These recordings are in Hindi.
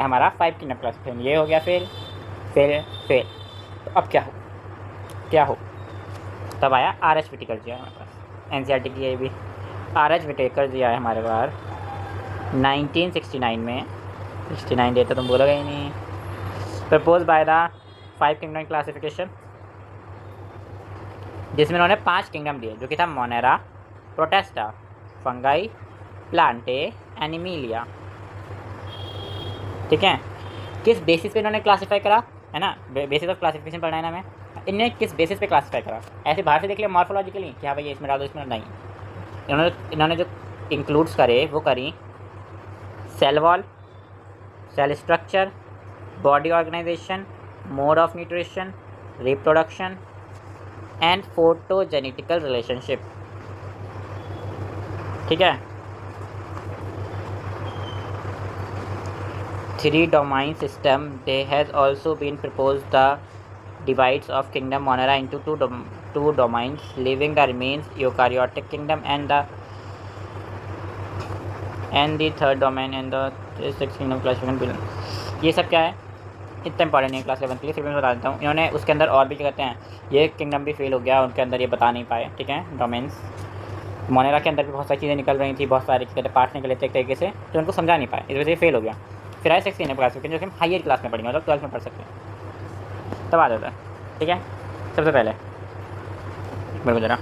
हमारा 5 किंगडम क्लासिफिकेशन। ये हो गया फेल फेल फेल। तो अब क्या हो तब आया आर एच विटेकर जी हमारे पास, एनसीईआरटी की ये भी आर एच विटेकर जी आए हमारे पास 1969 में। 69 डेट तो तुम बोलोगे ही नहीं। Propose by the 5 kingdom classification, जिसमें उन्होंने 5 किंगडम दिए, जो कि था Monera, Protista, fungi, Plantae, Animalia. ठीक है, किस बेसिस पे इन्होंने क्लासीफाई करा, है ना, बेसिस ऑफ क्लासिफिकेशन पढ़ना है ना हमें। इन्हें किस बेसिस पे क्लासीफाई करा, ऐसे बाहर से देख लिया मॉर्फोलॉजिकली कि हाँ भाई इसमें डाल दो इसमें नहीं। इन्होंने जो इंक्लूड्स करे वो करी cell wall, cell structure, body organisation, mode of nutrition, reproduction and photogenetical relationship. ठीक है, 3 domain system. They has also been proposed the divides of kingdom Monera into two domains, leaving the remains eukaryotic kingdom and the third domain and the sixth kingdom classification. ये सब क्या है, इतना इंपॉर्टेंट नहीं है क्लास 11 के लिए, फिर मैं बता देता हूँ। इन्होंने उसके अंदर और भी क्या कहते हैं, ये किंगडम भी फेल हो गया उनके अंदर, ये बता नहीं पाए। ठीक है, डोमेन्स मोनेरा के अंदर भी बहुत सारी चीज़ें निकल रही थी, बहुत सारे कहते पार्ट्स निकले थे एक तरीके से, तो उनको समझा नहीं पाए, इस वजह से फेल हो गया। फिर आए 6 किंगडम क्लासिफिकेशन, जो कि हम हायर क्लास में पढ़ेंगे, मतलब 12th में पढ़ सकते हैं, तब आ जाता है। ठीक है, सबसे पहले मेरे को जरा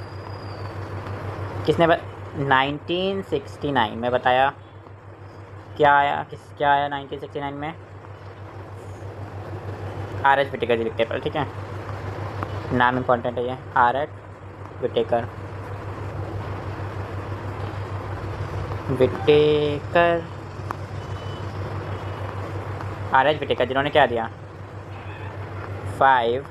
किसने 1969 में बताया क्या आया, क्या आया 1969 में, आर एच विटेकर जी लिखते हैं। ठीक है, नाम इम्पोर्टेंट है ये, R H Whittaker. R H Whittaker जिन्होंने क्या दिया 5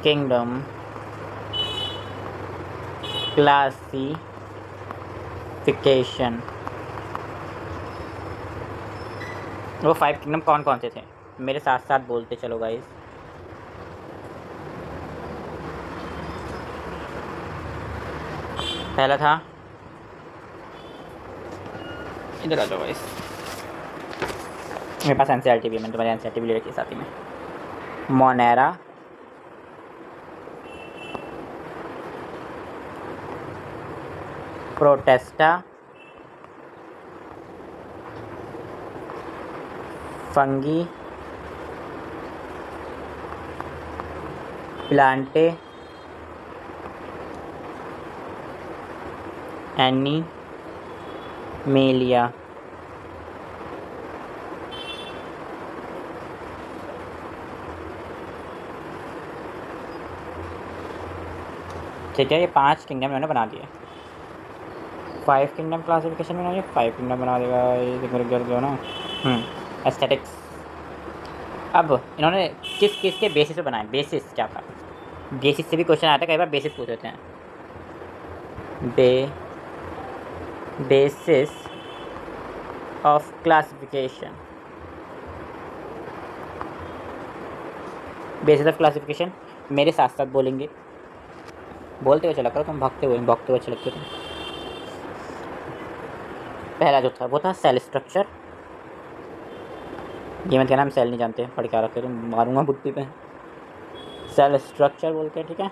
किंगडम क्लासिफिकेशन। वो 5 किंगडम कौन कौन से थे, मेरे साथ साथ बोलते चलो गाइस। पहला था, इधर आ जाओ गाइस, मेरे पास एनसीईआरटी भी है, मैंने तुम्हारी एनसीईआरटी भी ले रखी साथ ही में। Monera, Protista, fungi, Plantae, animalia. ठीक है, ये 5 किंगडम इन्होंने बना दिए। 5 किंगडम क्लासिफिकेशन में इन्होंने 5 किंगडम बना देगा, ये मेरे घर जो ना एस्थेटिक्स। अब इन्होंने किस किस के बेसिस पे बनाए, बेसिस क्या था, बेसिस से भी क्वेश्चन आता है कई बार, बेसिस पूछ लेते हैं। Basis of classification, basis of classification मेरे साथ साथ बोलेंगे, बोलते हुए चला करो, तुम भागते हुए अच्छे लगते हो तुम। पहला जो था वो था सेल स्ट्रक्चर। ये मत कहना हम सेल नहीं जानते, पढ़ के रखे तुम, मारूंगा बुद्धि पे। सेल स्ट्रक्चर बोलते हैं। ठीक है,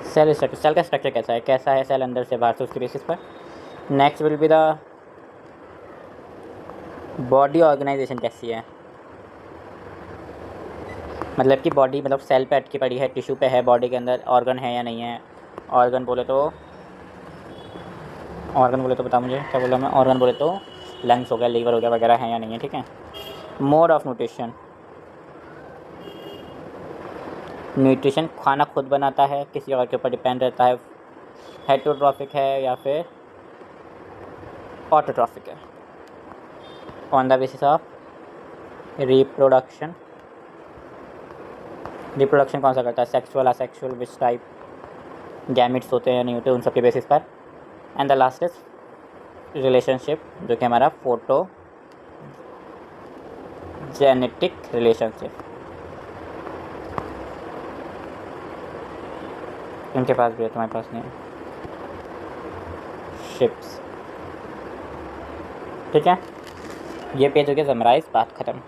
सेल स्ट्रक्चर, सेल का स्ट्रक्चर कैसा है सेल अंदर से बाहर से, उसके बेसिस पर। Next will be the body organisation कैसी है, मतलब कि बॉडी मतलब सेल पे अटकी पड़ी है, टिश्यू पे है, बॉडी के अंदर ऑर्गन है या नहीं है। ऑर्गन बोले तो बता मुझे क्या बोला मैं, ऑर्गन बोले तो लंग्स हो गया, लीवर हो गया वगैरह है या नहीं है। ठीक है, मोड ऑफ न्यूट्रिशन खाना खुद बनाता है, किसी और के ऊपर डिपेंड रहता है, हेटरोट्रॉफिक है या फिर ऑटोट्रॉफिक है। On the basis of reproduction कौन सा करता है, sexual, asexual, which type gametes होते हैं या नहीं होते, उन सब के बेसिस पर। And the last is relationship, जो कि हमारा फोटोजेनेटिक रिलेशनशिप। इनके पास भी है, तुम्हारे पास नहीं है। शिप्स। ठीक है, ये पेज हो गया समराइज, बात ख़त्म।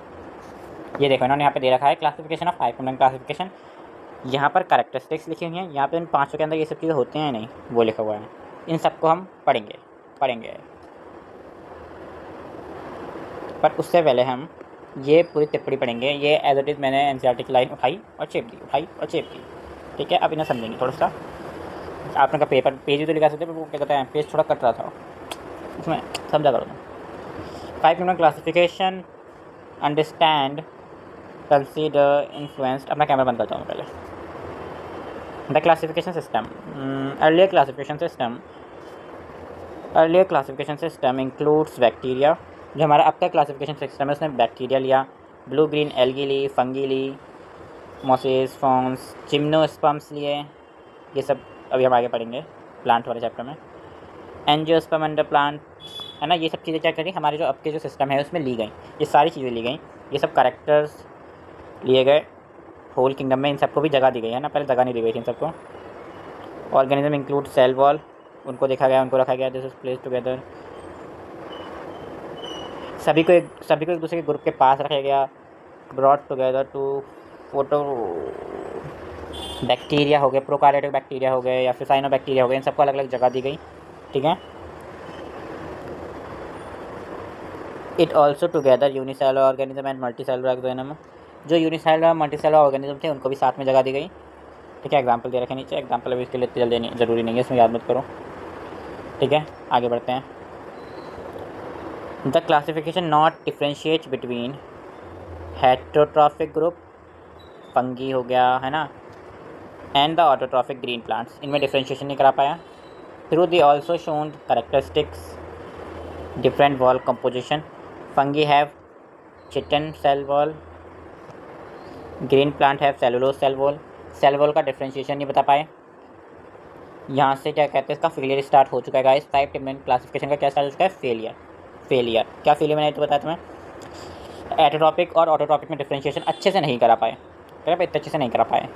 ये देखो इन्होंने यहाँ पे दे रखा है क्लासिफिकेशन ऑफ 5 कंपोनेंट क्लासिफिकेशन। यहाँ पर कैरेक्टरिस्टिक्स लिखी हुई हैं, यहाँ पे इन 5 के अंदर ये सब चीज़ें होती हैं नहीं, वो लिखा हुआ है। इन सबको हम पढ़ेंगे पर उससे पहले हम ये पूरी टिप्पणी पढ़ेंगे। ये एज इट इज़ मैंने एनसीईआरटी की लाइन उठाई और चेप दी। ठीक है, अब इन्हें समझेंगे थोड़ा सा। आपने का पेपर पेज ही तो लिखा सकते, वो क्या कहते हैं, पेज थोड़ा कट रहा था, उसमें समझा करो। 5 component classification, understand, consider, influenced. अपना कैमरा बंद करता हूँ पहले। The classification system, earlier classification system includes bacteria. जो हमारा अब का क्लासिफिकेशन सिस्टम है उसने बैक्टीरिया लिया, ब्लू ग्रीन एल्गी ली, फंगी ली, मोसेस, फॉर्म्स, जिम्नोस्पर्म्स लिए। ये सब अभी हम आगे पढ़ेंगे प्लांट वाले चैप्टर में। एंजियोस्पर्म अंडर प्लांट, है ना। ये सब चीज़ें क्या करी, हमारे जो अब के जो सिस्टम है उसमें ली गई, ये सारी चीज़ें ली गई। ये सब कैरेक्टर्स लिए गए होल किंगडम में, इन सबको भी जगह दी गई है ना, पहले जगह नहीं दी गई थी इन सबको। ऑर्गेनिज्म इंक्लूड सेल वॉल, उनको देखा गया, उनको रखा गया, दिस इज प्लेस टुगेदर। सभी को एक दूसरे के ग्रुप के पास रखा गया, brought together to photo. Bacteria हो गए, प्रोकार्योटिक बैक्टीरिया हो गए या फिर साइनोबैक्टीरिया हो गए, इन सबको अलग अलग जगह दी गई। ठीक है, it also together unicellular organism and multicellular organism. जो यूनिसेलुलर मल्टीसेलुलर ऑर्गेनिज्म थे उनको भी साथ में जगह दी गई। ठीक है, एग्जाम्पल दे रखे नीचे, एग्जाम्पल अभी इसके लिए इतनी जल्दी ज़रूरी नहीं है, इसमें याद मत करो। ठीक है, आगे बढ़ते हैं। The classification not differentiate between heterotrophic group, fungi हो गया, है ना, and the autotrophic green plants, इनमें डिफ्रेंशिएशन नहीं करा पाया। Through the also shown characteristics different wall composition, fungi have chitin cell wall, green plant have cellulose cell wall. Cell wall का डिफ्रेंशिएशन नहीं बता पाए। यहाँ से क्या कहते हैं, इसका फेलियर स्टार्ट हो चुका है गाइस। 5 डिफरेंट क्लासिफिकेशन का क्या स्टार्ट हो चुका है, फेलियर। क्या फेलियर मैंने तो बताया तुम्हें, एटोट्रॉपिक और ऑटोट्रॉपिक में डिफ्रेंशिएशन अच्छे से नहीं करा पाए, इतने अच्छे से नहीं करा पाए।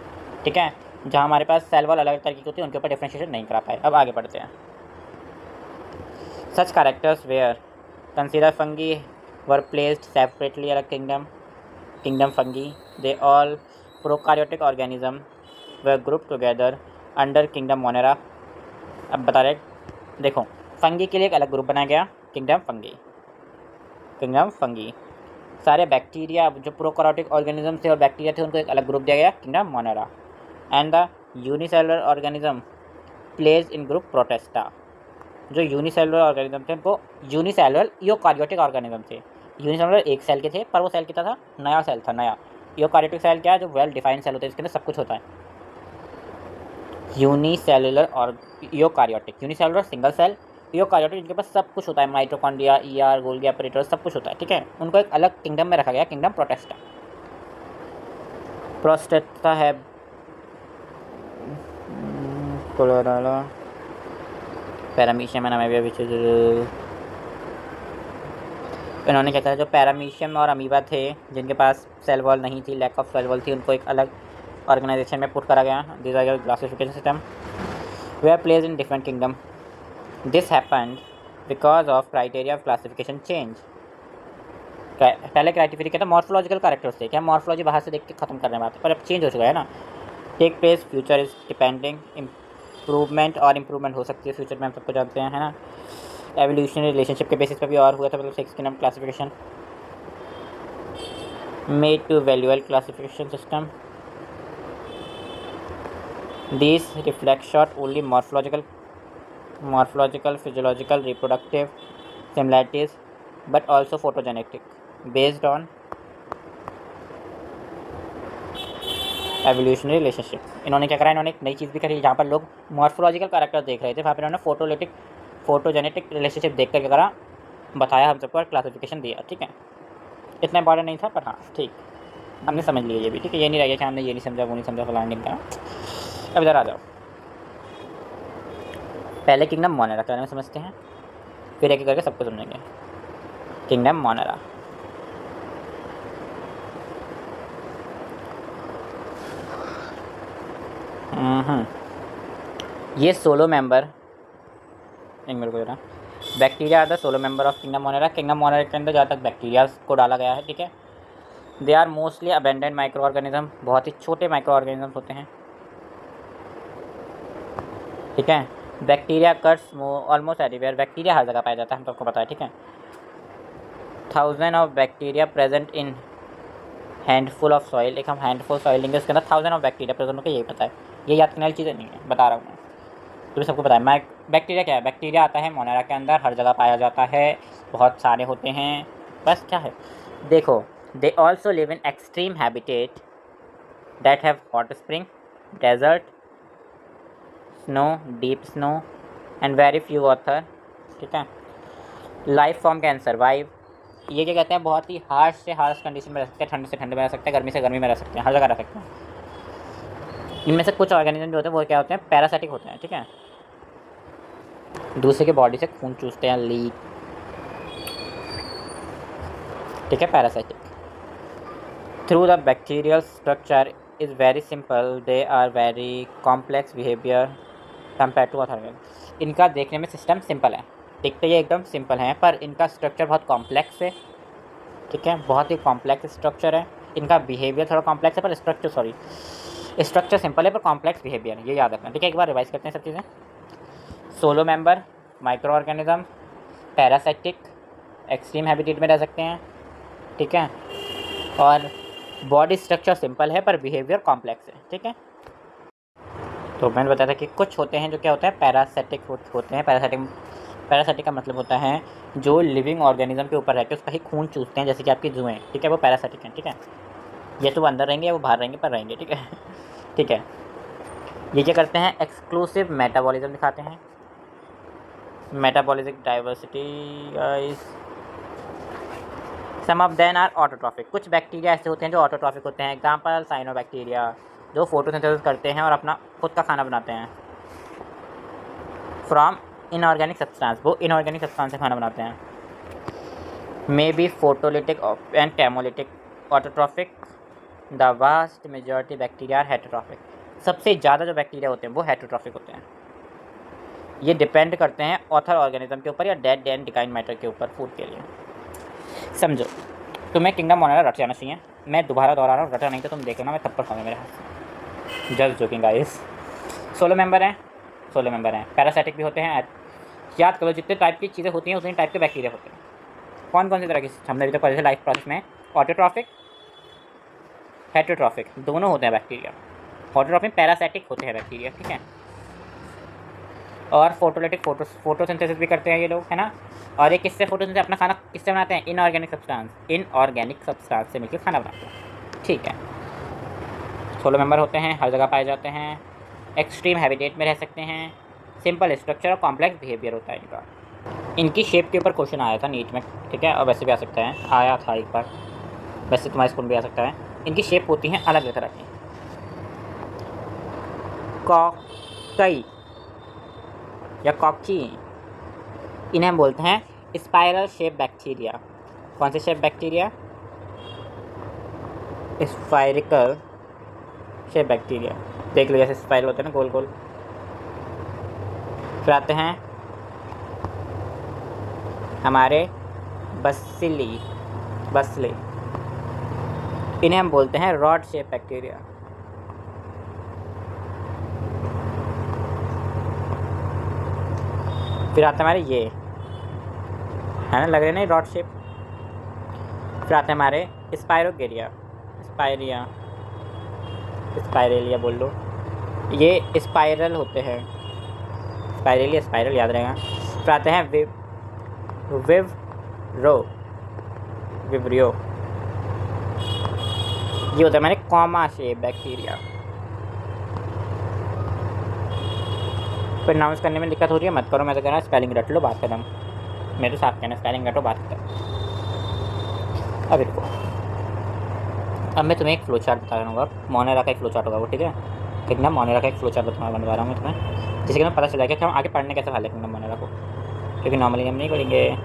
ठीक है, जहाँ हमारे पास सेल वॉल अलग तरीके की होती है उनके ऊपर डिफ्रेंशिएशन नहीं करा पाए। अब आगे बढ़ते हैं। Such characters were consider fungi were placed separately अलग kingdom fungi, they all prokaryotic organism were group together under kingdom Monera. अब बता रहे, देखो फंगी के लिए एक अलग ग्रुप बनाया गया, किंगडम फंगी। सारे बैक्टीरिया जो प्रोकार्योटिक ऑर्गेनिज्म थे और बैक्टीरिया थे उनको एक अलग ग्रुप दिया गया, kingdom Monera. And the unicellular organism place in group Protista. जो यूनिसेलुलर ऑर्गेनिज्म थे उनको यूनिसेलुलर यूकार्योटिक ऑर्गेनिज्म थे। यूनिसेलुलर एक सेल के थे, पर वो सेल कितना था, नया सेल था, नया। यूकार्योटिक सेल क्या है, जो वेल डिफाइंड सेल होते हैं, इसके अंदर सब कुछ होता है। यूनिसेलुलर और eukaryotic, unicellular single cell, eukaryotic जिनके पास सब कुछ होता है, माइटोकॉन्ड्रिया, ईआर, गोल्गी ऑपरेटर्स, सब कुछ होता है। ठीक है, उनको एक अलग किंगडम में रखा गया, किंगडम प्रोटेस्टा है पैरामीशियम एंड अमीबा, विच इन्होंने क्या था, जो पैरामीशियम और अमीबा थे जिनके पास सेल वॉल नहीं थी, लैक ऑफ सेल वॉल थी, उनको एक अलग ऑर्गेनाइजेशन में पुट करा गया। This are classification system we are place in different kingdom. This happened because of criteria of classification change. पहले क्राइटेरिया क्या था, मॉर्फोलॉजिकल कैरेक्टर्स थे, क्या मॉर्फोलॉजी बाहर से देख के खत्म करने बात, पर अब चेंज हो चुका है ना। Take place future is depending, improvement हो सकती है फ्यूचर में, हम सबको जानते हैं, है ना। एवोल्यूशनरी रिलेशनशिप के बेसिस पर भी और हुआ था, मतलब 6 किंगडम क्लासिफिकेशन मेड टू वैल्यूअल classification system. These reflect short only morphological, physiological, reproductive similarities, but also photogenetic, based on evolutionary relationship. इन्होंने क्या करा, इन्होंने एक नई चीज़ भी करी, जहाँ पर लोग मॉर्फोलॉजिकल कैरेक्टर देख रहे थे, वहाँ पर इन्होंने फोटोजेनेटिक रिलेशनशिप देख कर क्या करा, बताया हम सबको, क्लासिफिकेशन दिया। ठीक है, इतना इंपॉर्टेंट नहीं था, पर हाँ ठीक, हमने समझ लिया ये भी। ठीक है, ये नहीं रह गया कि हमने ये नहीं समझा, वो नहीं समझा, फलाना नहीं कहा। अब इधर आ जाओ, पहले किंगडम मोनेरा के बारे में समझते हैं, फिर एक एक करके सबको समझेंगे। किंगडम मोनेरा, ये 16 मेंबर एक मिनट को जरा। Bacteria are the solo member of kingdom Monera. Kingdom Monera के अंदर जहाँ तक बैक्टीरिया को डाला गया है, ठीक है। They are mostly abundant micro organism, बहुत ही छोटे माइक्रो ऑर्गेनिज्म होते हैं, ठीक है। Bacteria occurs almost everywhere, bacteria हर जगह पाया जाता है, हम सबको पता है, ठीक है। 1000 of bacteria present in handful of soil. एक हम हैंडफुल सॉइल लेंगे, उसके अंदर 1000 ऑफ बैक्टीरिया प्रेजेंट होकर, यही पता है, ये याद करने वाली चीज़ें नहीं है, बता रहा हूँ मैं, तो सबको पता है। बैक्टीरिया क्या है? बैक्टीरिया आता है मोनेरा के अंदर, हर जगह पाया जाता है, बहुत सारे होते हैं, बस क्या है देखो। They also live in extreme habitat that have hot spring, desert, snow, deep snow and very few water, ठीक है। लाइफ फॉर्म कैन सर्वाइव, ये क्या कहते हैं, बहुत ही हार्श से हार्श कंडीशन में रह सकते हैं, ठंड से ठंड में रह सकते हैं, गर्मी से गर्मी में रह सकते हैं, हर जगह रह सकते हैं। इनमें से कुछ ऑर्गेनिज्म जो होते हैं वो क्या होते हैं, पैरासाइटिक होते हैं, ठीक है। दूसरे के बॉडी से खून चूसते हैं, लीक, ठीक है, parasitic. Through the bacterial structure is very simple, they are very complex behaviour compare to other organism. इनका देखने में सिस्टम सिंपल है, दिखते ये एकदम सिंपल हैं, पर इनका स्ट्रक्चर बहुत कॉम्प्लेक्स है, ठीक है, बहुत ही कॉम्प्लेक्स स्ट्रक्चर है। इनका बिहेवियर थोड़ा कॉम्प्लेक्स है, पर स्ट्रक्चर सिंपल है पर कॉम्प्लेक्स बिहेवियर, ये याद रखना, ठीक है। एक बार रिवाइज करते हैं सब चीज़ें। Solo member micro organism, parasitic, extreme habitat में रह सकते हैं, ठीक है, और बॉडी स्ट्रक्चर सिंपल है पर बिहेवियर कॉम्प्लेक्स है, ठीक है। तो मैंने बताया था कि कुछ होते हैं जो क्या होता है, पैरासाइटिक होते हैं। पैरासाइटिक का मतलब होता है जो लिविंग ऑर्गेनिज्म के ऊपर रहकर उसका ही खून चूसते हैं, जैसे कि आपकी जुएँ, ठीक है, वो पैरासाइटिक हैं, ठीक है। ये तो अंदर रहेंगे या वो बाहर रहेंगे, पर रहेंगे, ठीक है ठीक है। ये क्या करते हैं, एक्सक्लूसिव मेटाबॉलिज्म दिखाते हैं, metabolic diversity guys. Some of them are autotrophic, कुछ बैक्टीरिया ऐसे होते हैं जो ऑटोट्रॉफिक होते हैं। एग्जांपल साइनोबैक्टीरिया, जो फोटोसिंथेसिस करते हैं और अपना खुद का खाना बनाते हैं। फ्रॉम इनऑर्गेनिक सब्सटेंस, वो इनऑर्गेनिक सब्सटेंस से खाना बनाते हैं। May be photolytic and chemolytic, autotrophic. The vast majority bacteria are heterotrophic, सबसे ज़्यादा जो बैक्टीरिया होते हैं वो हेटेरोट्रॉफिक होते हैं। ये डिपेंड करते हैं ऑथर ऑर्गेनिज्म के ऊपर या डेड एंड डिकाइन मैटर के ऊपर फूड के लिए। समझो, तुम्हें किंगडम मोनेरा रट जाना चाहिए, मैं दोबारा दोहरा रहा हूँ, रटा नहीं तो तुम देख लेना मैं थप्पड़ खाऊंगा मेरे हाथ से, just joking guys. Solo member हैं, पैरासाइटिक भी होते हैं। याद करो जितने टाइप की चीज़ें होती हैं उतने टाइप के बैक्टीरिया होते हैं। कौन कौन सी तरह की, हमने अभी तक पढ़े थे लाइफ प्रोसेस में, ऑटोट्रॉफिक, हेटेरोट्रॉफिक, दोनों होते हैं बैक्टीरिया। ऑटोट्रॉफिक पैरासाइटिक होते हैं बैक्टीरिया, ठीक है। और फोटोलिटिक, फोटोसिंथेसिस भी करते हैं ये लोग, है ना। और ये किससे फोटोसिंथेसिस, अपना खाना किससे बनाते हैं, इनऑर्गेनिक सब्सटेंस से मिलकर खाना बनाते हैं, ठीक है। सोलो मेंबर होते हैं, हर जगह पाए जाते हैं, एक्सट्रीम हैबिटेट में रह सकते हैं, सिंपल स्ट्रक्चर और कॉम्प्लेक्स बिहेवियर होता है इनका। इनकी शेप के ऊपर क्वेश्चन आया था नीट में, ठीक है, और वैसे भी आ सकता है, आया था एक बार, वैसे तुम्हारे स्कूल भी आ सकता है। इनकी शेप होती हैं अलग अलग तरह की। कॉकई या कॉकी, इन्हें हम बोलते हैं स्पाइरल शेप बैक्टीरिया। कौन से shape bacteria, spiracle shape bacteria, देख लो जैसे स्पाइरल होते हैं ना, गोल गोल। फिर आते हैं हमारे बसिली, इन्हें हम बोलते हैं रॉड शेप बैक्टीरिया। फिर आते हैं हमारे ये, है ना, लग रहे नहीं रॉड शेप। फिर आते हैं हमारे स्पाइरेलिया बोल लो, ये स्पाइरल होते हैं, स्पाइरल याद रहेगा। फिर आते हैं विवरियो, ये होता है हमारे कॉमा शेप बैक्टीरिया। प्रोनाउंस करने में दिक्कत हो रही है, मत करो, मैं तो कह रहा हूँ स्पेलिंग रट लो, बात खत्म। मैं तो साफ कहना, स्पेलिंग रटो, बात खत्म। अब देखो, अब मैं तुम्हें एक फ्लो चार्ट बता रहा हूँ, मोनेरा का एक फ्लो चार्ट होगा वो, ठीक है। किंगडम मोनेरा का एक फ्लो चार्ट बनवा रहा हूँ मैं तुम्हें, जिससे कि तुम्हें पता चल जाएगा कि हम आगे पढ़ने कैसे वाले किंगडम मोनेरा को, क्योंकि नॉर्मली हम नहीं पढ़ेंगे।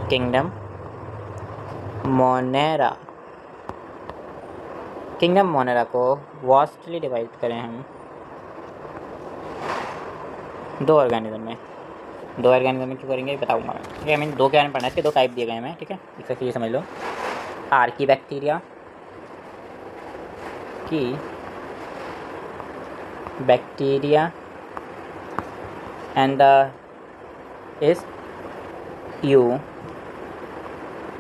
किंगडम मोनेरा को वास्टली डिवाइड करें हम दो ऑर्गेनिज्म में क्यों करेंगे बताऊँगा मैं, ठीक है। आई मीन दो के बारे में पढ़ना है, इसके दो टाइप दिए गए हैं, ठीक है। एक से ये समझ लो, archaebacteria and the is you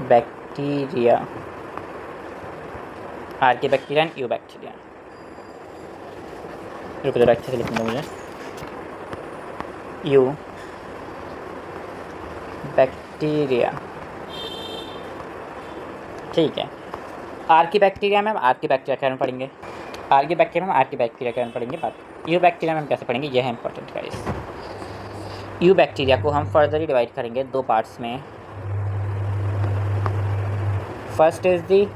bacteria, archaebacteria and eubacteria. रुको जरा अच्छे से लिखने दो मुझे, यू बैक्टीरिया, ठीक है। आर्की बैक्टीरिया में हम आर्की बैक्टीरिया के बारे में पढ़ेंगे, आर्की बैक्टीरिया में आर्की बैक्टीरिया के बारे में पढ़ेंगे। बात यू बैक्टीरिया में हम कैसे पढ़ेंगे, ये है इंपॉर्टेंट गाइस। यू बैक्टीरिया को हम फर्दरली डिवाइड करेंगे दो पार्ट्स में। First is the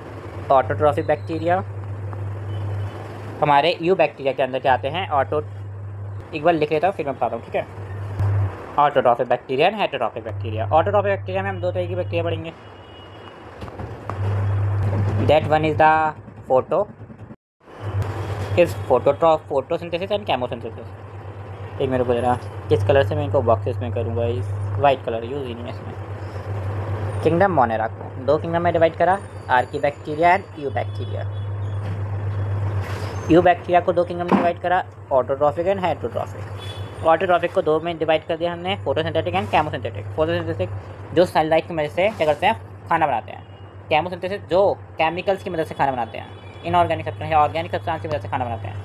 autotrophic bacteria. हमारे यू बैक्टीरिया के अंदर क्या आते हैं, एक बार लिख लेता हूँ फिर मैं बताता हूँ, ठीक है। Autotrophic bacteria and heterotrophic bacteria. Autotrophic bacteria में हम दो तरह की बैक्टीरिया पढ़ेंगे। That one is the photosynthesis and chemosynthesis. एक मेरे को जरा किस कलर से मैं इनको बॉक्सेस में करूँगा, इस वाइट कलर यूज़ ही नहीं है इसमें। किंगडम मोनेरा को दो किंगडम में डिवाइड करा, Archie bacteria and you bacteria. You bacteria को दो किंगडम में डिवाइड करा, ऑटोट्रॉफिक एंड हेटेरोट्रॉफिक। ऑटोट्रॉफिक को दो में डिवाइड कर दिया हमने, फोटोसिंथेटिक एंड केमोसिंथेटिक। फोटोसिंथेटिक जो सनलाइट की मदद से क्या करते हैं, खाना बनाते हैं। केमोसिंथेसिस जो केमिकल्स की मदद से खाना बनाते हैं, इनऑर्गेनिक सब्सटेंस या ऑर्गेनिक सब्सटेंस की मदद से खाना बनाते हैं,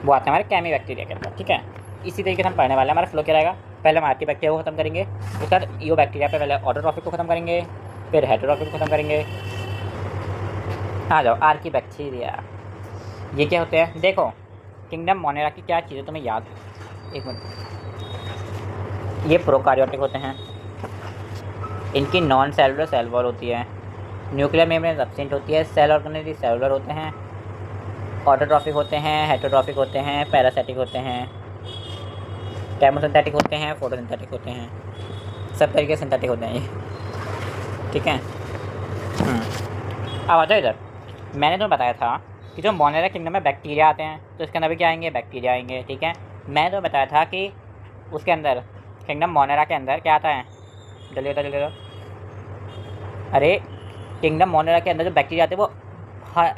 वो आते हैं हमारे कैमी बैक्टीरिया के अंदर, ठीक है। इसी तरीके से हम पढ़ने वाले हैं। हमारा फ्लो क्या रहेगा, पहले हम आर्की बैक्टीरिया को खत्म करेंगे, उसके बाद यू बैक्टीरिया पे पहले ऑटोट्रॉफिक को खत्म करेंगे, फिर हेटेरोट्रॉफिक को खत्म करेंगे। आ जाओ आर्की बैक्टीरिया, ये क्या होते हैं, देखो किंगडम मोनेरा की क्या चीज़ें तुम्हें याद है, एक मिनट। ये प्रोकार्योटिक होते हैं, इनकी नॉन सेलुलर सेल वॉल होती है, न्यूक्लियर मेम्ब्रेन एब्सेंट होती है, सेल ऑर्गेनेली सेलुलर होते हैं, ऑटोट्रॉफिक होते हैं, हेटेरोट्रॉफिक होते हैं, पैरासिटिक होते हैं, केमोसिंथेटिक होते हैं, फोटोसिंथेटिक होते हैं, सब तरीके से सिंथेटिक होते हैं ये, ठीक है। अब आ जाओ इधर, मैंने तुम्हें बताया था कि जो मोनेरा किंगडम में बैक्टीरिया आते हैं तो इसके अंदर भी क्या आएंगे, बैक्टीरिया आएंगे, ठीक है। मैंने तो बताया था कि उसके अंदर किंगडम मोनेरा के अंदर क्या आता है, जल्दी बताओ। अरे किंगडम मोनेरा के अंदर जो बैक्टीरिया आते हैं वो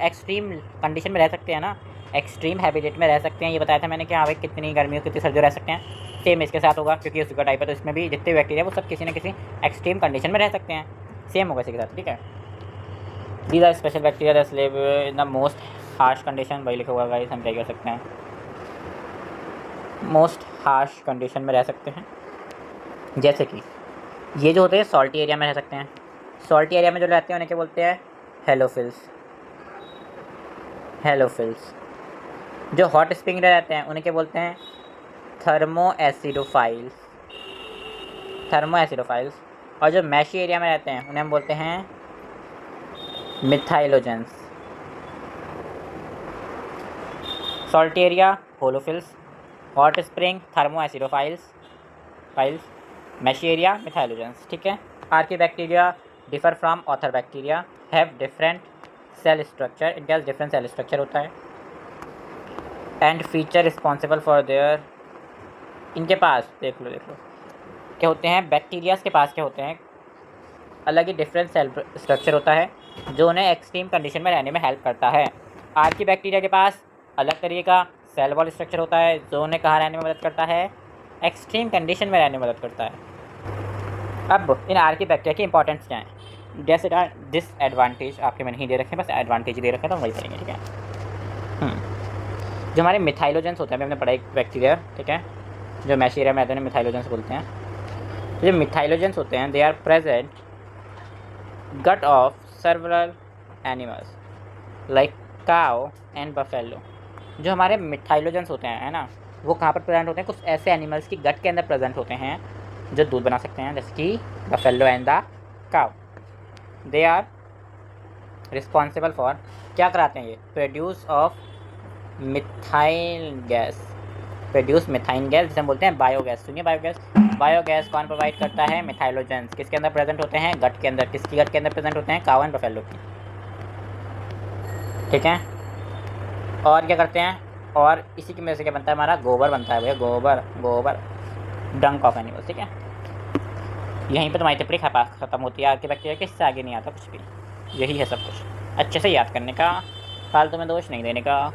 एक्सट्रीम कंडीशन में रह सकते हैं ना, एक्सट्रीम हैबिटेट में रह सकते हैं। ये बताया था मैंने कि हाँ भाई कितनी गर्मी हो कितनी सर्दी रह सकते हैं, सेम इसके साथ होगा क्योंकि उसका टाइप है, तो इसमें भी जितने बैक्टीरिया वो सब किसी न किसी एक्सट्रीम कंडीशन में रह सकते हैं, सेम होगा इसके साथ, ठीक है। These are special bacteria that live in the most harsh condition, वही लिखा हुआ गाइस, हम क्या कर सकते हैं, मोस्ट हार्श कंडीशन में रह सकते हैं। जैसे कि ये जो होते हैं सॉल्टी एरिया में रह सकते हैं, सॉल्टी एरिया में जो रहते हैं उन्हें क्या बोलते हैं, हेलोफिल्स। जो हॉट स्प्रिंग में रहते हैं उन्हें क्या बोलते हैं, थर्मो एसिडोफाइल्स। और जो मैशी एरिया में रहते हैं उन्हें हम बोलते हैं methanogens. Salty area halophiles, hot spring thermo acidophiles, marshy area methanogens, ठीक है। Archaebacteria differ from other bacteria, have different cell structure, इनके पास डिफरेंट सेल स्ट्रक्चर होता है, and feature responsible for their, इनके पास देख लो क्या होते हैं, बैक्टीरियाज के पास क्या होते हैं, अलग ही डिफरेंट सेल स्ट्रक्चर होता है जो उन्हें एक्सट्रीम कंडीशन में रहने में हेल्प करता है। आर्की बैक्टीरिया के पास अलग तरीके का सेल वॉल स्ट्रक्चर होता है जो उन्हें कहाँ रहने में मदद करता है, एक्सट्रीम कंडीशन में रहने में मदद करता है। अब इन आर्की बैक्टीरिया की इंपॉर्टेंस क्या है, जैसे डिसएडवांटेज आपके मैंने नहीं दे रखे, बस एडवांटेज दे रखे, तो वही करेंगे, ठीक है। जो हमारे मिथाइलोजेंस होते हैं, हमने पढ़ा एक बैक्टीरिया, ठीक है, जो मैशी एरिया में आते हैं मिथाइलोजेंस बोलते हैं। जो मिथाइलोजेंस होते हैं they are present gut of several animals like cow and buffalo. जो हमारे मिथाइलोजेंस होते हैं, है ना, वो कहाँ पर प्रेजेंट होते हैं, कुछ ऐसे एनिमल्स की गट के अंदर प्रेजेंट होते हैं जो दूध बना सकते हैं, जैसे कि buffalo and the cow. They are responsible for, क्या कराते हैं ये, प्रोड्यूस मिथाइन गैस, जिसे हम बोलते हैं बायोगैस। सुनिए बायोगैस कौन प्रोवाइड करता है, मिथाइलोजेंस। किसके अंदर प्रेजेंट होते हैं, गट के अंदर। किसकी गट के अंदर प्रेजेंट होते हैं, काऊ एंड बफेलो की, ठीक है। और क्या करते हैं, और इसी की वजह से क्या बनता है, हमारा गोबर बनता है भैया, गोबर गोबर, डंक ऑफ एनिमल्स, ठीक है। यहीं पर तुम्हारी टिप्पणी खत्म होती है, आर्किटेक्चर के इससे आगे नहीं आता कुछ भी। यही है सब कुछ, अच्छे से याद करने का, फालतू में दोष नहीं देने का।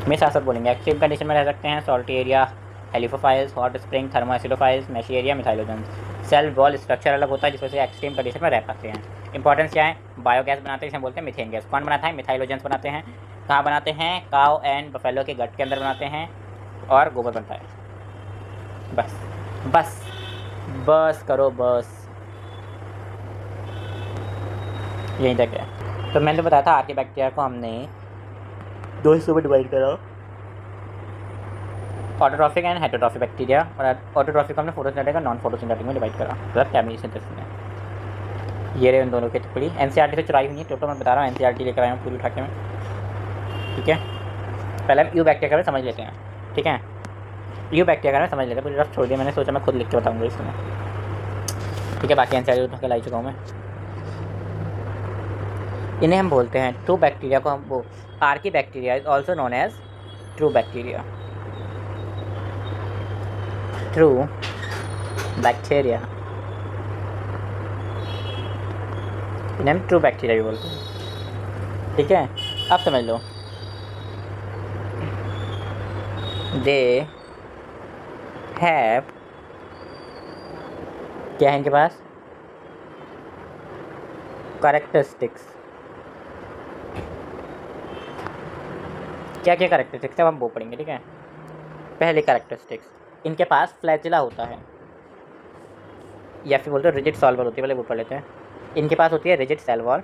मेरे साथ साथ बोलेंगे। एक्सट्रीम कंडीशन में रह सकते हैं salty area, halophiles, hot spring, thermo acidophiles, marshy area, methanogens. Cell wall structure अलग होता है जिस वजह से एक्सट्रीम कंडीशन में रह पाते हैं। इंपॉर्टेंस क्या है, बायोगैस बनाते हैं जिसे हम बोलते हैं मीथेन गैस। कौन बनाता है, मिथाइलोजेंस बनाते हैं। कहाँ बनाते हैं, काउ एंड बफेलो के गट के अंदर बनाते हैं, और गोबर बनता है। बस बस बस करो बस, यहीं तक है। तो मैंने तो बताया था आर्किबैक्टीरिया को हमने दो हिस्सों में डिवाइड करा, ऑटोट्रॉफिक एंड हेटेरोट्रॉफिक बैक्टीरिया। और ऑटोट्रॉफिक को हमने फोटोसिंथेटिक और नॉन फोटोसिंथेटिक में डिवाइड करा, मतलब केमिसिंथेसिस में। ये रहे उन दोनों की टिप्पणी, एनसीईआरटी से चुराई हुई है, टोटल मैं बता रहा हूँ, एनसीईआरटी लेकर आया हूँ पूरी उठा के मैं, ठीक है। पहले हम यू बैक्टीरिया में समझ लेते हैं, ठीक है। यू बैक्टीरिया में समझ लेते हैं, पूरी रफ छोड़ दिया मैंने, सोचा मैं खुद लिख के बताऊँगा इसमें, ठीक है। बाकी एनसीईआरटी उठा के लाई चुका हूँ मैं। इन्हें हम बोलते हैं ट्रू बैक्टीरिया को, हम वो archaebacteria is also known as true bacteria, true bacteria, इन्हें हम ट्रू बैक्टीरिया भी बोलते हैं, ठीक है। अब समझ लो, दे हैव, क्या है इनके पास, कैरेक्टरिस्टिक्स। क्या क्या कैरेक्टरिस्टिक्स है हम वो पढ़ेंगे, ठीक है। पहले कैरेक्टरिस्टिक्स, इनके पास फ्लैजिला होता है, या फिर बोलते हैं रिजिड सेल वॉल होती है, पहले वो पढ़ लेते हैं। इनके पास होती है रिजिड सेल वॉल।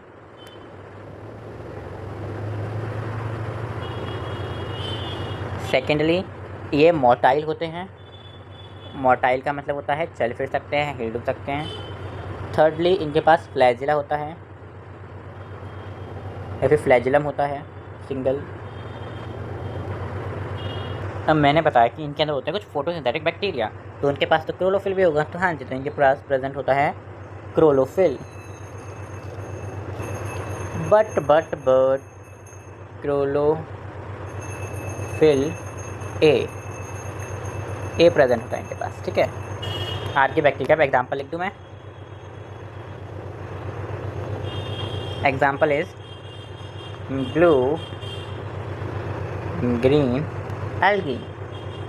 सेकेंडली, ये मोटाइल होते हैं, मोटाइल का मतलब होता है चल फिर सकते हैं, हिल डुल सकते हैं। थर्डली, इनके पास फ्लैजिला होता है, या फिर फ्लैजिलम होता है सिंगल। अब मैंने बताया कि इनके अंदर होते हैं कुछ फोटोसिंथेटिक बैक्टीरिया, तो उनके पास तो क्लोरोफिल भी होगा, तो हाँ जी, तो इनके पास प्रेजेंट होता है chlorophyll. But chlorophyll A present होता है इनके पास, ठीक है। आर्किबैक्टीरिया का एग्जाम्पल लिख दूँ मैं, example is blue green algae.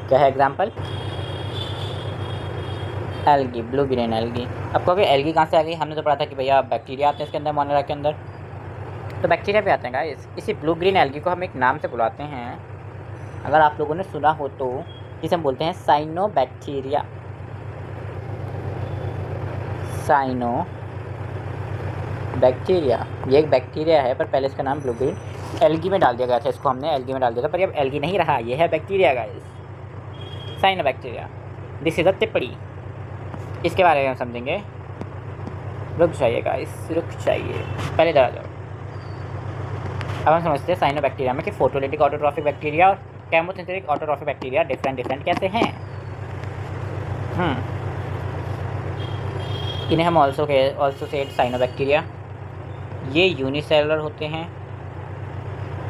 क्या है example, algae, blue green algae. अब कहोगे एल्गी कहाँ से आ गई, हमने तो पढ़ा था कि भैया बैक्टीरिया आते हैं इसके अंदर, मोनेरा के अंदर, तो बैक्टीरिया भी आते हैं गाइस। इसी ब्लू ग्रीन एल्गी को हम एक नाम से बुलाते हैं, अगर आप लोगों ने सुना हो तो, इसे हम बोलते हैं साइनोबैक्टीरिया। साइनोबैक्टीरिया, ये एक बैक्टीरिया है, पर पहले इसका नाम ब्लू ग्रीन एल्गी में डाल दिया गया था, इसको हमने एल्गी में डाल दिया था, पर अब एल्गी नहीं रहा, ये है bacteria guys, cyanobacteria. This is a टिप्पणी, इसके बारे में हम समझेंगे। रुक जाइए गाइस, रुक जाइए, पहले इधर आ जाओ। अब हम समझते हैं साइनोबैक्टीरिया में कि फोटोलिटिक ऑटोट्रॉफिक बैक्टीरिया और केमोसिंथेटिक ऑटोट्रॉफिक बैक्टीरिया डिफरेंट कैसे हैं। इन्हें हम ऑल्सो सेड साइनोबैक्टीरिया। ये यूनिसेलुलर होते हैं,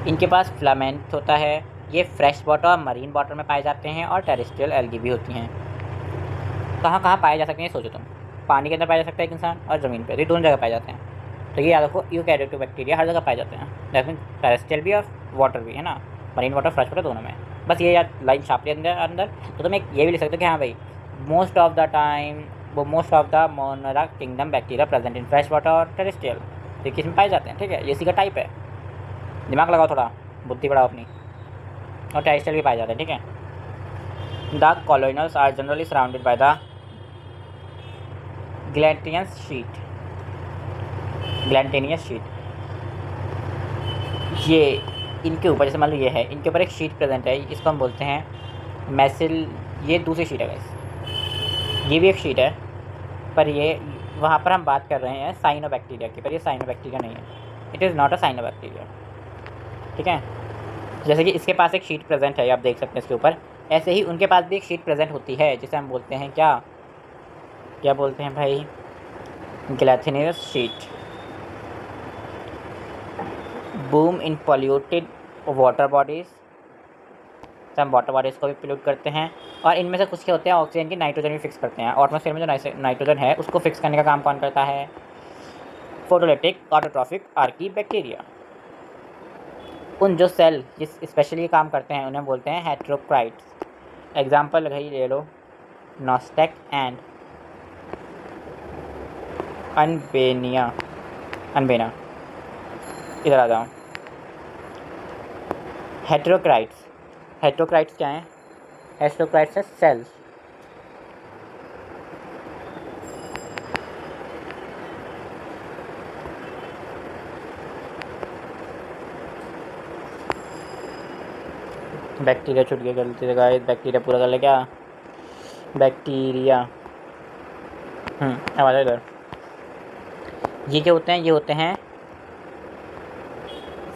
इनके पास फिलामेंट होता है, ये फ्रेश वाटर और मरीन वाटर में पाए जाते हैं, और टेरेस्ट्रियल एल्गी भी होती हैं। कहाँ कहाँ पाए जा सकते हैं सोचो तुम, पानी के अंदर पाया जा सकता है एक इंसान, और ज़मीन पर, ये दोनों जगह पाए जाते हैं। तो ये याद रखो, यूकैरियोटिक बैक्टीरिया हर जगह पाए जाते हैं, दैट मीन टेरेस्ट्रियल भी और वाटर भी, है ना, मरीन वाटर फ्रेश वाटर दोनों में। बस ये याद लाइन छाप लिया अंदर। तो तुम एक ये भी लिख सकते हो कि हाँ भाई, most of the Monera kingdom bacteria present in fresh water और टेरेस्ट्रियल, तो किस में पाए जाते हैं, ठीक है। ये इसी का टाइप है, दिमाग लगाओ थोड़ा, बुद्धि बढ़ाओ अपनी। और टेरेस्ट्रियल भी पाए जाते हैं, ठीक है। The colonials are generally surrounded by the gelatinous sheath. ये इनके ऊपर, जैसे मान लो ये है, इनके ऊपर एक शीट प्रेजेंट है, इसको हम बोलते हैं मैसिल। ये दूसरी शीट है गाइस, ये भी एक शीट है, पर ये वहाँ पर हम बात कर रहे हैं साइनोबैक्टीरिया की, पर ये साइनोबैक्टीरिया नहीं है, it is not a cyanobacteria, ठीक है। जैसे कि इसके पास एक शीट प्रेजेंट है, आप देख सकते हैं इसके ऊपर, ऐसे ही उनके पास भी एक शीट प्रेजेंट होती है, जिसे हम बोलते हैं क्या बोलते हैं भाई, gelatinous sheath. Bloom in polluted water bodies, सब वाटर बॉडीज़ को भी पोल्यूट करते हैं। और इनमें से कुछ क्या होते हैं, ऑक्सीजन की नाइट्रोजन भी फिक्स करते हैं। एटमॉस्फेयर में जो नाइट्रोजन है उसको फिक्स करने का काम कौन करता है? Photolytic autotrophic Archie bacteria. उन जो सेल जिस स्पेशली काम करते हैं उन्हें बोलते हैं हेटेरोक्राइट्स। एग्जाम्पल ले लो, नॉस्टेक एंड अनबेना। इधर आ जाओ। हेटेरोक्राइट्स क्या हैं? हेटेरोक्राइट्स है सेल्स। बैक्टीरिया छूट गया गलती से गाइस, बैक्टीरिया पूरा कर ले क्या? बैक्टीरिया आवाज़ इधर। ये क्या होते हैं? ये होते हैं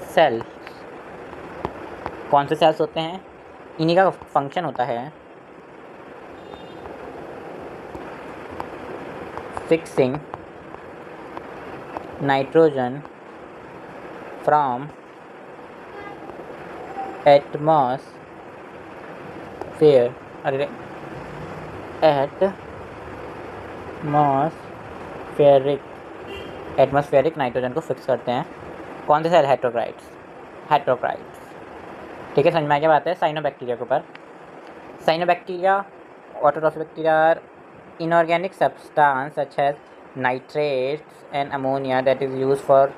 सेल। कौन से सेल्स होते हैं? इन्हीं का फंक्शन होता है fixing nitrogen from atmospheric nitrogen को फिक्स करते हैं। कौन से सेल? हेटेरोक्राइट्स। ठीक है, समझ में आ गया बात है साइनोबैक्टीरिया के ऊपर। Cyanobacteria autotrophic bacteria are inorganic substance such as nitrates and ammonia that is use for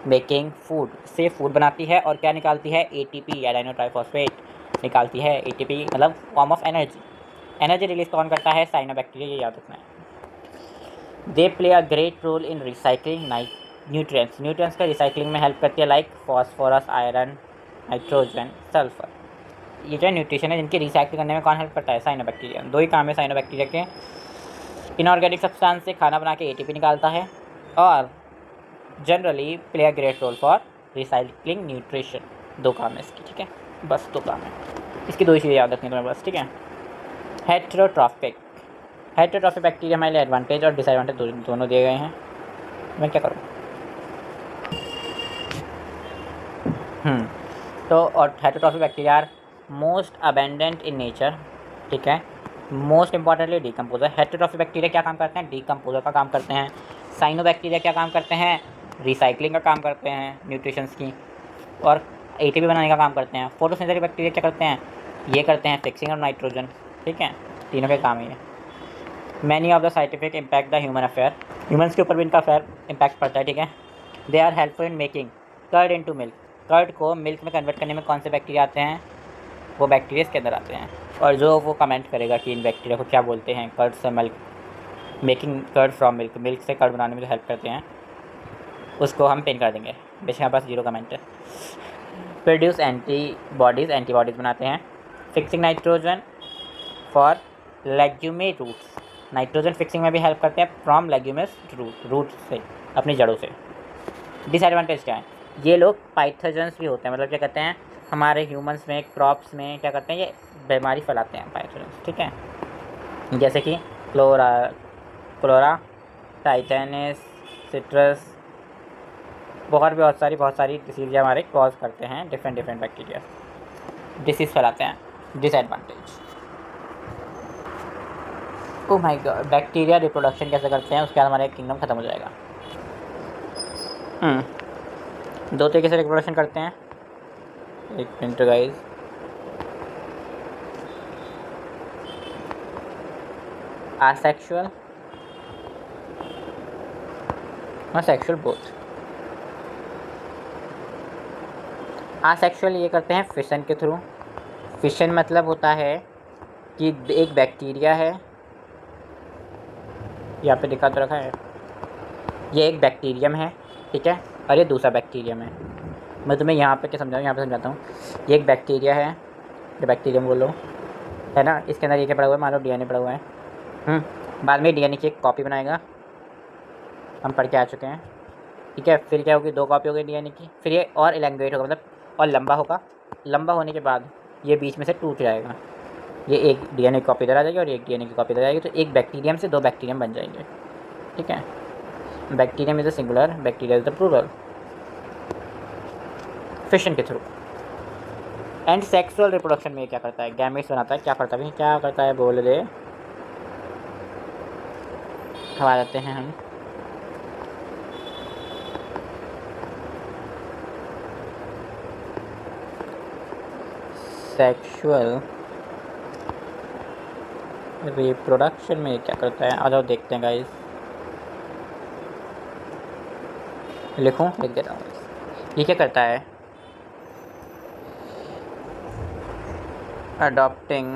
making food. से फूड बनाती है और क्या निकालती है? ATP एडेनो ट्राइफॉस्फेट निकालती है। ATP मतलब फॉर्म ऑफ एनर्जी रिलीज कौन करता है? साइनोबैक्टीरिया, ये याद रखना है। They play a great role in recycling nutrients का रिसाइकलिंग में हेल्प करती है, like phosphorus, iron, nitrogen, sulphur. ये जो न्यूट्रिशन है जिनकी रिसाइकिल करने में कौन हेल्प करता है? साइनोबैक्टीरिया। दो ही काम है साइनोबैक्टीरिया के, इनऑर्गेनिक सब्सटेंस से खाना बना के ATP निकालता है और generally play a great role for recycling nutrition. दो काम है इसकी, ठीक है, बस दो काम है इसकी, दो ही चीज़ें याद रखनी तुम्हें बस, ठीक है। हेटेरोट्रॉफिक बैक्टीरिया हमारे लिए एडवांटेज और डिसएडवांटेज दोनों दिए गए हैं। मैं क्या करूँ? तो और heterotrophic bacteria are most abundant in nature, ठीक है। Most importantly decomposer. Heterotrophic bacteria क्या काम करते हैं? डीकम्पोजर का काम करते हैं। साइनोबैक्टीरिया क्या काम करते हैं? रिसाइकलिंग का काम करते हैं न्यूट्रिशंस की, और ATP बनाने का काम करते हैं। फोटोसिंथेटिक बैक्टीरिया क्या करते हैं? ये करते हैं फिक्सिंग ऑफ नाइट्रोजन, ठीक है, तीनों के काम है। Many of the scientific impact the human affair, humans के ऊपर भी इनका अफेयर इम्पैक्ट पड़ता है, ठीक है। They are helpful in making curd into milk. Curd को मिल्क में कन्वर्ट करने में कौन से बैक्टीरिया आते हैं? वो बैक्टीरिया इसके अंदर आते हैं। और जो वो कमेंट करेगा कि इन बैक्टीरिया को क्या बोलते हैं, कर्ड से milk, making curd from milk से कर्ड बनाने में जो हेल्प करते हैं, उसको हम पिन कर देंगे। बेशक हमारे पास 0 कमेंट है। प्रोड्यूस एंटीबॉडीज़ बनाते हैं। Fixing nitrogen for legume roots, nitrogen fixing में भी हेल्प करते हैं फ्रॉम लेग्यूमस रूट से, अपनी जड़ों से। डिसएडवांटेज क्या है? ये लोग पाइथोजेंस भी होते हैं, मतलब क्या कहते हैं, हमारे ह्यूमंस में, क्रॉप्स में क्या करते हैं, ये बीमारी फैलाते हैं पाइथोजेंस, ठीक है। जैसे कि क्लोरा टाइटेनस, सिट्रस, बहुत सारी डिसीज हमारे कॉज करते हैं, डिफरेंट बैक्टीरिया डिसीज़ फैलाते हैं। Disadvantage, oh my God, bacteria reproduction कैसे करते हैं, उसके बाद हमारा किंगडम ख़त्म हो जाएगा। 2 तरीके से रिप्रोडक्शन करते हैं। एक मिनट गाइस, आसेक्सुअल और सेक्सुअल बोथ। आसेक्सुअल ये करते हैं फिशन के थ्रू। फिशन मतलब होता है कि एक बैक्टीरिया है, यहाँ पे दिखा तो रखा है, ये एक बैक्टीरियम है, ठीक है, और ये दूसरा बैक्टीरियम है। मैं तुम्हें यहाँ पे क्या समझाऊँ, यहाँ पे समझाता हूँ। ये एक बैक्टीरिया है, ये बैक्टीरियम बोलो, है ना, इसके अंदर ये क्या पड़ा हुआ है, मान लो DNA पड़ा हुआ है। बाद में DNA की एक कॉपी बनाएगा, हम पढ़ के आ चुके हैं, ठीक है। फिर क्या होगी, 2 कॉपी हो गई DNA की, फिर ये और इलैंगुएट होगा, मतलब और लंबा होगा। लंबा होने के बाद ये बीच में से टूट जाएगा, ये एक DNA कॉपी इधर आ जाएगी और एक DNA की कॉपी इधर आ जाएगी, तो एक बैक्टीरियम से 2 बैक्टीरियम बन जाएंगे, ठीक है। Bacterium is a singular, bacteria is the plural. Fission के थ्रू। एंड सेक्सुअल रिप्रोडक्शन में क्या करता है? गैमेट्स बनाता है। क्या करता है? क्या करता है बोल दे, हवा जाते हैं हम। सेक्सुअल रिप्रोडक्शन में क्या करता है? आ जाओ देखते हैं गाइस। लिखूं? लिख देता हूँ। ये क्या करता है? अडॉप्टिंग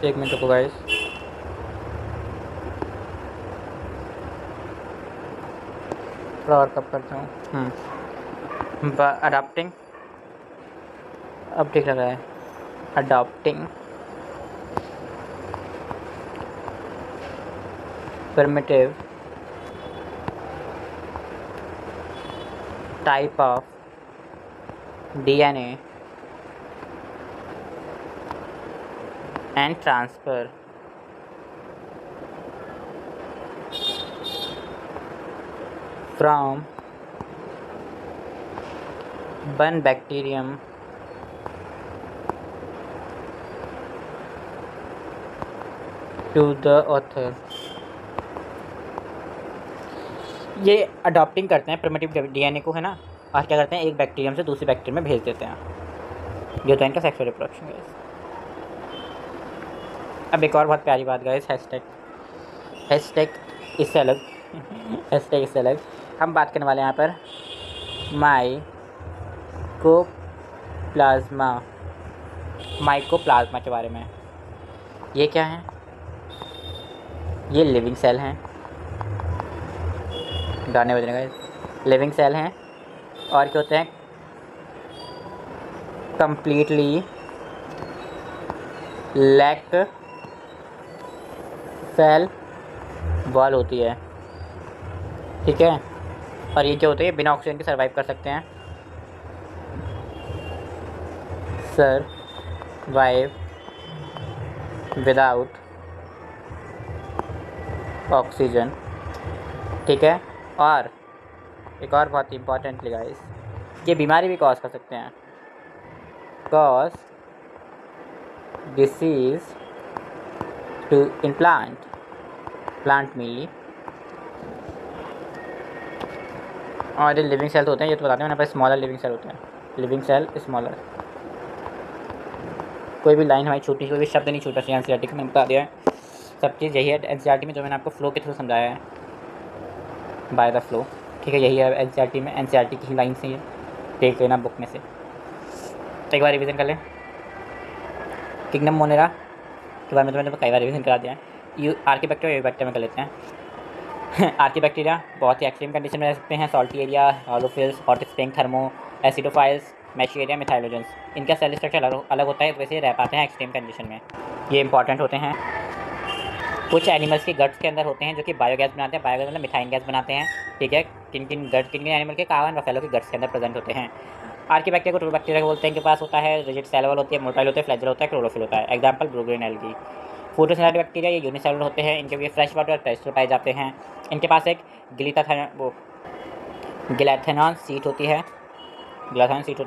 एक मिनट रुको गाइस। थोड़ा और कब करता हूँ। अडॉप्टिंग, अब ठीक लग रहा है। Adopting primitive type of DNA and transfer from one bacterium to the author। ये अडॉप्टिंग करते हैं प्रिमिटिव डीएनए को, है ना, और क्या करते हैं, एक बैक्टीरियम से दूसरी बैक्टीरियम में भेज देते हैं। ये तो इनका सेक्सुअल रिप्रोडक्शन है। अब एक और बहुत प्यारी बात गाइस, हैशटैग इससे अलग हैशटैग इससे अलग हम बात करने वाले हैं यहाँ पर माइकोप्लाज्मा के बारे में। ये क्या है? ये लिविंग सेल हैं। गाने बज रहे हैं, लिविंग सेल हैं। और क्या होते हैं? कंप्लीटली लैक सेल वॉल होती है, ठीक है। और ये क्या होते हैं? बिना ऑक्सीजन के सर्वाइव कर सकते हैं। सर्वाइव विदाउट ऑक्सीजन, ठीक है। और एक और बहुत इम्पॉर्टेंटली गाइस, ये बीमारी भी कॉज कर सकते हैं। Cause disease to in plant mainly. और ये लिविंग सेल होते हैं, ये तो बताते हैं, मैंने स्मॉलर लिविंग सेल होते हैं। Living cell smaller. कोई भी लाइन हमारी छोटी, कोई भी शब्द नहीं छूटा चाहिए। एनसीईआरटी को मैंने बता दिया है सब चीज़। यही है एनसीईआरटी में जो मैंने आपको फ्लो के थ्रू समझाया है, बाय द फ्लो, ठीक है। यही है एनसीईआरटी में, एनसीईआरटी की ही लाइन से ये देख लेना बुक में से। तो एक बार रिवीजन कर लें। किंगडम मोनेरा के बारे में तो मैंने कई बार रिवीजन करा दिया है। आर्किबैक्टीरिया और बैक्टीरिया में कर लेते हैं। आर्किबैक्टीरिया बहुत ही एक्सट्रीम कंडीशन में रह सकते हैं। Salty area, halophiles, hot spring, thermo, acidophiles, marshy area, methanogens. इनका सेल स्ट्रक्चर अलग होता है, वैसे रह पाते हैं एक्सट्रीम कंडीशन में। ये इंपॉर्टेंट होते हैं। कुछ एनिमल्स के गट्स के अंदर होते हैं जो कि बायोगैस बनाते हैं। बायोगैस मतलब मिथाइन गैस बनाते हैं, ठीक है। किन एनिमल के? कावा एंड बफेलो के गट्स के अंदर प्रेजेंट होते हैं। आर्किबैक्टीरिया को ट्रोबैक्टीरिया बोलते हैं। इनके पास होता है रिजिड सेल वॉल होती है, मोटाइल होते हैं, फ्लैजेल होता है, क्लोरोफिल होता है। Example blue green algae. Photosynthetic bacteria ये यूनिसेलुलर होते हैं। इनके भी फ्रेश वाटर और टेरेस्ट्रियल पाए जाते हैं। इनके पास एक गिलाथेनॉन सीट होती है।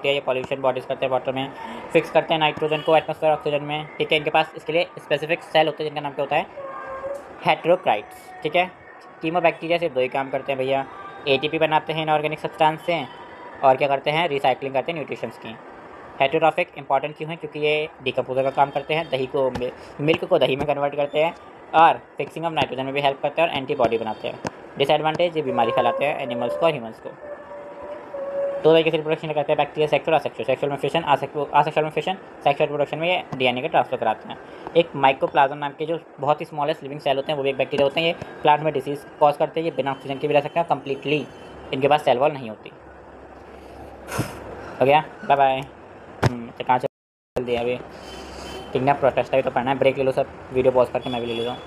ये पॉल्यूशन बॉडीज करते हैं वाटर में, फिक्स करते हैं नाइट्रोजन को एटमॉस्फेयर ऑक्सीजन में, ठीक है। इनके पास इसके लिए स्पेसिफिक सेल होते हैं जिनका नाम क्या होता है? हेटेरोक्राइट्स, ठीक है। कीमोबैक्टीरिया सिर्फ दो ही काम करते हैं भैया, एटीपी बनाते हैं इनऑर्गेनिक सब्सटेंस से, और क्या करते हैं? रिसाइकलिंग करते हैं न्यूट्रिशंस की। हेटेरोट्रॉफिक इंपॉर्टेंट क्यों है? क्योंकि ये डिकम्पोजर का काम करते हैं, मिल्क को दही में कन्वर्ट करते हैं, और फिक्सिंग ऑफ नाइट्रोजन में भी हेल्प करते हैं, और एंटीबॉडी बनाते हैं। डिसएडवांटेज, ये बीमारी फैलाते हैं एनिमल्स को और ह्यूमन्स को। दो तरीके से रिप्रोडक्शन करते हैं बैक्टीरिया, सेक्सुअल और सेक्सुअल। सेक्सुअल में फिशन, असेक्सुअल में फिशन। सेक्सुअल रिप्रोडक्शन में ये डीएनए के ट्रांसफर कराते हैं। एक माइकोप्लाज्मा नाम के जो बहुत ही स्मॉलेस्ट लिविंग सेल होते हैं, वो भी एक बैक्टीरिया होते हैं। ये प्लांट में डिसीज कॉज करते हैं। ये बिना ऑक्सीजन के भी रह सकते हैं, कम्प्लीटली इनके पास सेल वॉल नहीं होती। हो गया, बाय बाय। तो कहाँ चल दिया अभी? किंगडम प्रोटेस्ट है तो पढ़ना है। ब्रेक ले लो सब, वीडियो पॉज करके मैं भी ले लेता हूँ।